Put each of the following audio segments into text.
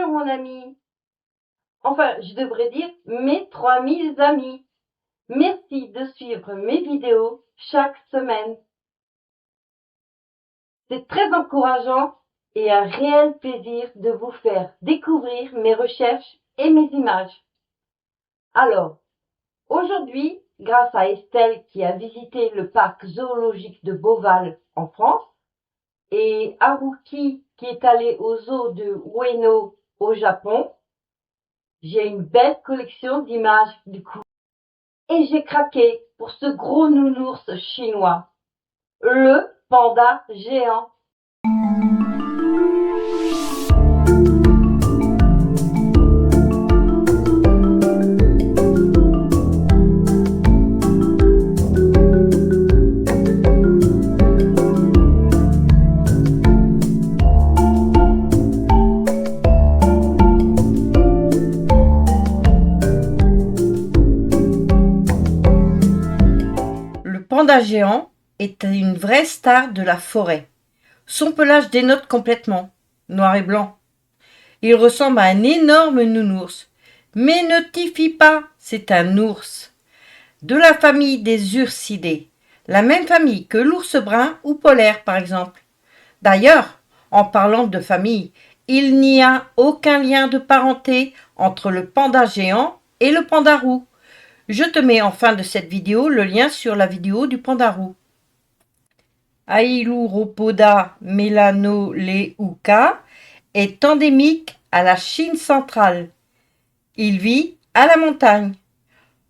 Bonjour mon ami. Enfin, je devrais dire mes 3000 amis. Merci de suivre mes vidéos chaque semaine. C'est très encourageant et un réel plaisir de vous faire découvrir mes recherches et mes images. Alors, aujourd'hui, grâce à Estelle qui a visité le parc zoologique de Beauval en France et Haruki qui est allé au zoo de Ueno au Japon, j'ai une belle collection d'images du coup. Et j'ai craqué pour ce gros nounours chinois, le panda géant. Le panda géant est une vraie star de la forêt. Son pelage dénote complètement, noir et blanc. Il ressemble à un énorme nounours. Mais ne t'y fie pas, c'est un ours. De la famille des ursidés, la même famille que l'ours brun ou polaire par exemple. D'ailleurs, en parlant de famille, il n'y a aucun lien de parenté entre le panda géant et le panda roux. Je te mets en fin de cette vidéo le lien sur la vidéo du panda roux. Ailuropoda melanoleuca est endémique à la Chine centrale. Il vit à la montagne.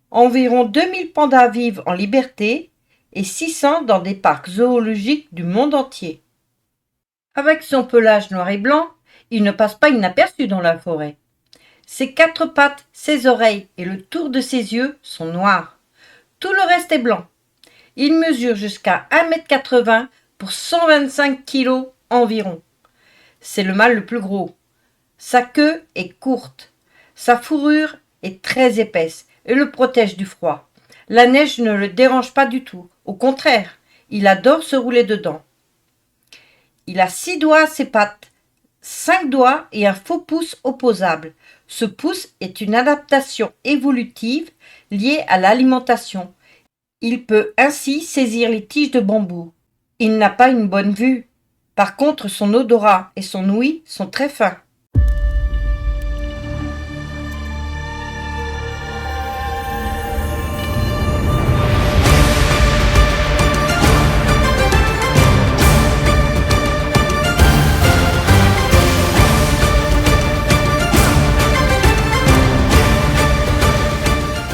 Environ 2000 pandas vivent en liberté et 600 dans des parcs zoologiques du monde entier. Avec son pelage noir et blanc, il ne passe pas inaperçu dans la forêt. Ses quatre pattes, ses oreilles et le tour de ses yeux sont noirs. Tout le reste est blanc. Il mesure jusqu'à 1,80 m pour 125 kg environ. C'est le mâle le plus gros. Sa queue est courte. Sa fourrure est très épaisse et le protège du froid. La neige ne le dérange pas du tout. Au contraire, il adore se rouler dedans. Il a 6 doigts à ses pattes, 5 doigts et un faux pouce opposable. Ce pouce est une adaptation évolutive liée à l'alimentation. Il peut ainsi saisir les tiges de bambou. Il n'a pas une bonne vue. Par contre, son odorat et son ouïe sont très fins.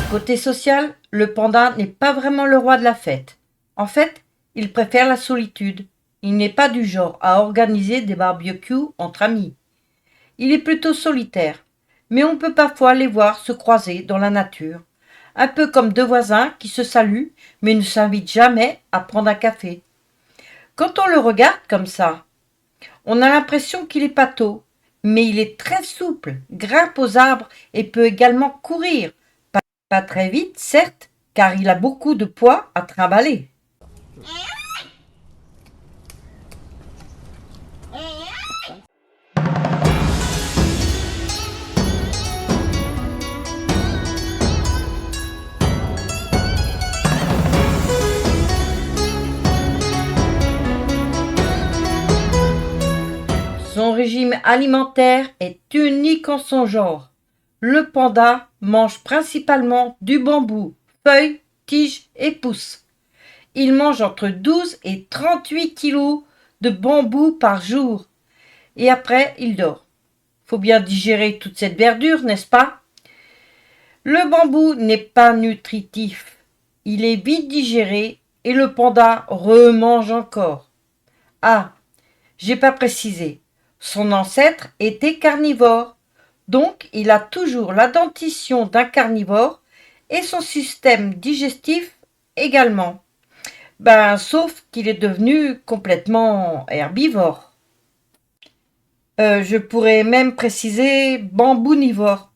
Côté social, le panda n'est pas vraiment le roi de la fête. En fait, il préfère la solitude. Il n'est pas du genre à organiser des barbecues entre amis. Il est plutôt solitaire, mais on peut parfois les voir se croiser dans la nature, un peu comme deux voisins qui se saluent mais ne s'invitent jamais à prendre un café. Quand on le regarde comme ça, on a l'impression qu'il est pâteau, mais il est très souple, grimpe aux arbres et peut également courir. Pas très vite, certes, car il a beaucoup de poids à trimballer. Son régime alimentaire est unique en son genre. Le panda mange principalement du bambou, feuilles, tiges et pousses. Il mange entre 12 et 38 kilos de bambou par jour. Et après, il dort. Faut bien digérer toute cette verdure, n'est-ce pas? Le bambou n'est pas nutritif. Il est vite digéré et le panda remange encore. Ah, j'ai pas précisé. Son ancêtre était carnivore. Donc, il a toujours la dentition d'un carnivore et son système digestif également. Sauf qu'il est devenu complètement herbivore. Je pourrais même préciser bambounivore.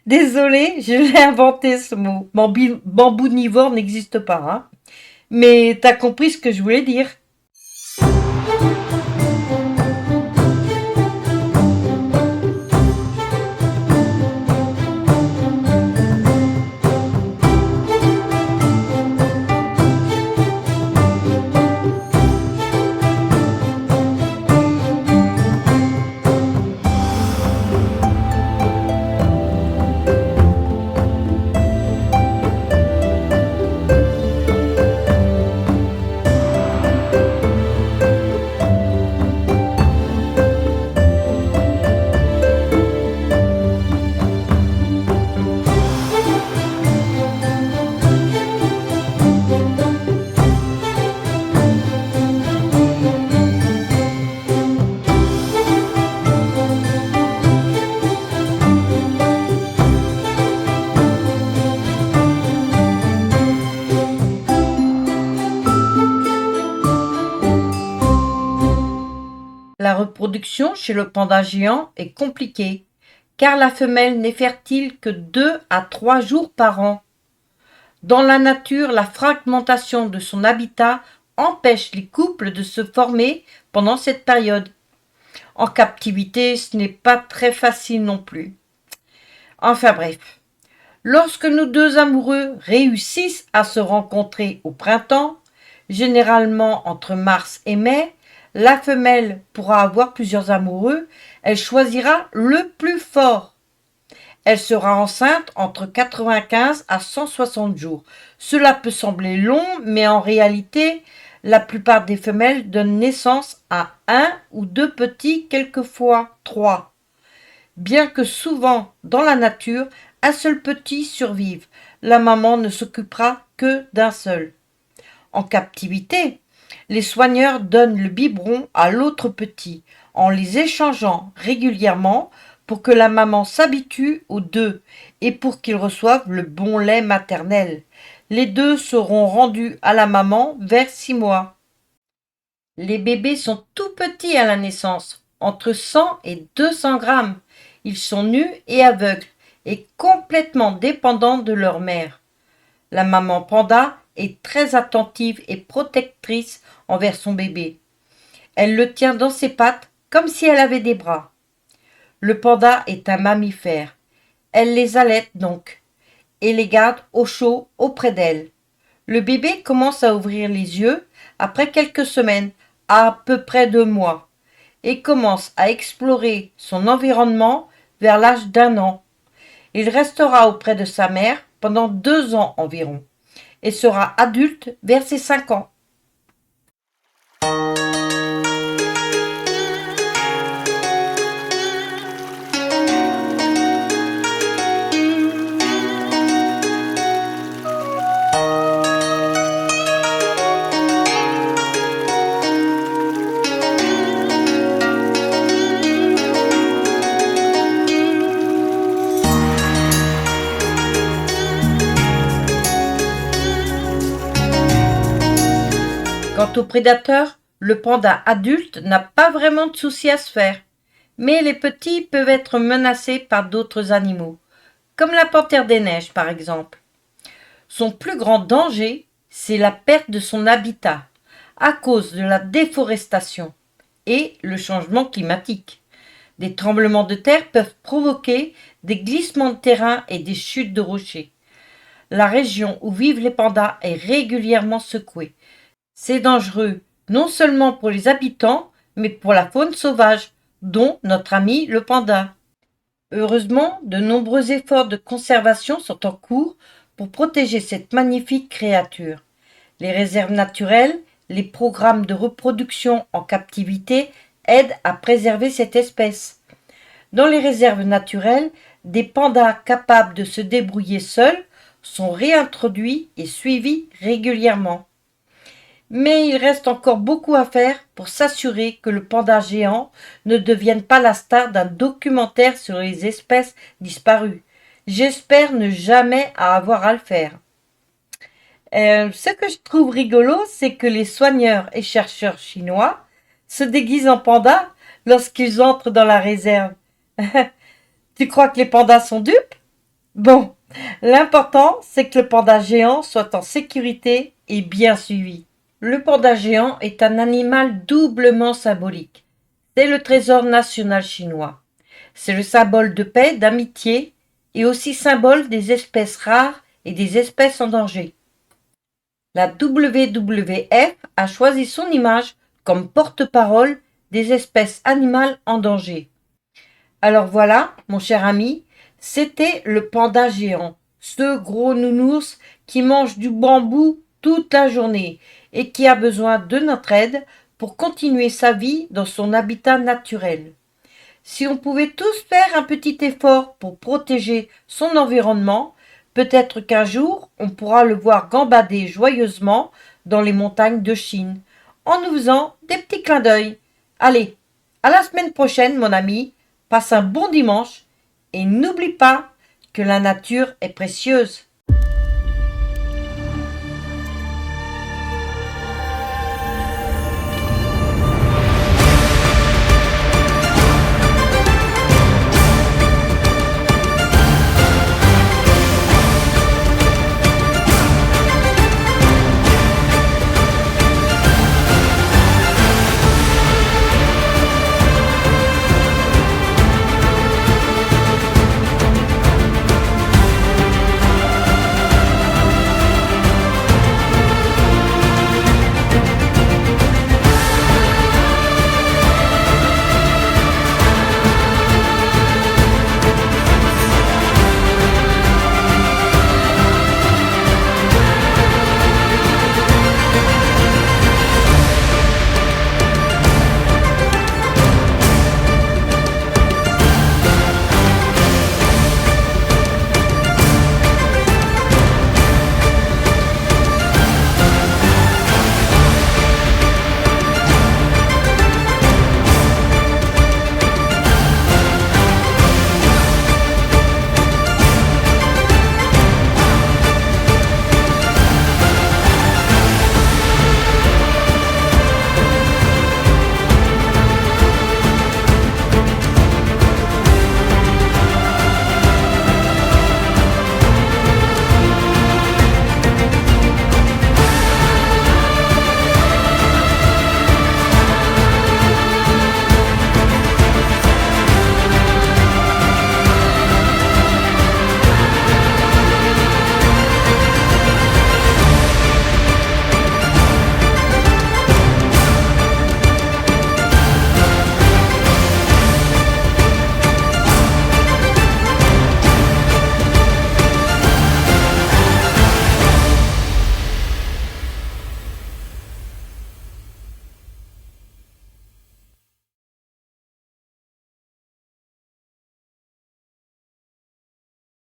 Désolée, je l'ai inventé ce mot. Bambounivore n'existe pas, hein. Mais t'as compris ce que je voulais dire. chez le panda géant est compliqué, car la femelle n'est fertile que 2 à 3 jours par an. Dans la nature, la fragmentation de son habitat empêche les couples de se former pendant cette période. En captivité, ce n'est pas très facile non plus. Enfin bref, lorsque nos deux amoureux réussissent à se rencontrer au printemps, généralement entre mars et mai, la femelle pourra avoir plusieurs amoureux, elle choisira le plus fort. Elle sera enceinte entre 95 à 160 jours. Cela peut sembler long, mais en réalité, la plupart des femelles donnent naissance à 1 ou 2 petits, quelquefois 3. Bien que souvent, dans la nature, un seul petit survive, la maman ne s'occupera que d'un seul. En captivité, les soigneurs donnent le biberon à l'autre petit, en les échangeant régulièrement pour que la maman s'habitue aux deux et pour qu'ils reçoivent le bon lait maternel. Les deux seront rendus à la maman vers 6 mois. Les bébés sont tout petits à la naissance, entre 100 et 200 grammes. Ils sont nus et aveugles et complètement dépendants de leur mère. La maman panda est très attentive et protectrice envers son bébé. Elle le tient dans ses pattes comme si elle avait des bras. Le panda est un mammifère. Elle les allaite donc et les garde au chaud auprès d'elle. Le bébé commence à ouvrir les yeux après quelques semaines, à peu près 2 mois, et commence à explorer son environnement vers l'âge d'1 an. Il restera auprès de sa mère pendant 2 ans environ et sera adulte vers ses 5 ans. Quant aux prédateurs, le panda adulte n'a pas vraiment de soucis à se faire, mais les petits peuvent être menacés par d'autres animaux, comme la panthère des neiges par exemple. Son plus grand danger, c'est la perte de son habitat, à cause de la déforestation et le changement climatique. Des tremblements de terre peuvent provoquer des glissements de terrain et des chutes de rochers. La région où vivent les pandas est régulièrement secouée. C'est dangereux, non seulement pour les habitants, mais pour la faune sauvage, dont notre ami le panda. Heureusement, de nombreux efforts de conservation sont en cours pour protéger cette magnifique créature. Les réserves naturelles, les programmes de reproduction en captivité aident à préserver cette espèce. Dans les réserves naturelles, des pandas capables de se débrouiller seuls sont réintroduits et suivis régulièrement. Mais il reste encore beaucoup à faire pour s'assurer que le panda géant ne devienne pas la star d'un documentaire sur les espèces disparues. J'espère ne jamais avoir à le faire. Ce que je trouve rigolo, c'est que les soigneurs et chercheurs chinois se déguisent en panda lorsqu'ils entrent dans la réserve. Tu crois que les pandas sont dupes? Bon, l'important, c'est que le panda géant soit en sécurité et bien suivi. Le panda géant est un animal doublement symbolique. C'est le trésor national chinois. C'est le symbole de paix, d'amitié et aussi symbole des espèces rares et des espèces en danger. La WWF a choisi son image comme porte-parole des espèces animales en danger. Alors voilà, mon cher ami, c'était le panda géant, ce gros nounours qui mange du bambou toute la journée et qui a besoin de notre aide pour continuer sa vie dans son habitat naturel. Si on pouvait tous faire un petit effort pour protéger son environnement, peut-être qu'un jour on pourra le voir gambader joyeusement dans les montagnes de Chine, en nous faisant des petits clins d'œil. Allez, à la semaine prochaine mon ami, passe un bon dimanche et n'oublie pas que la nature est précieuse.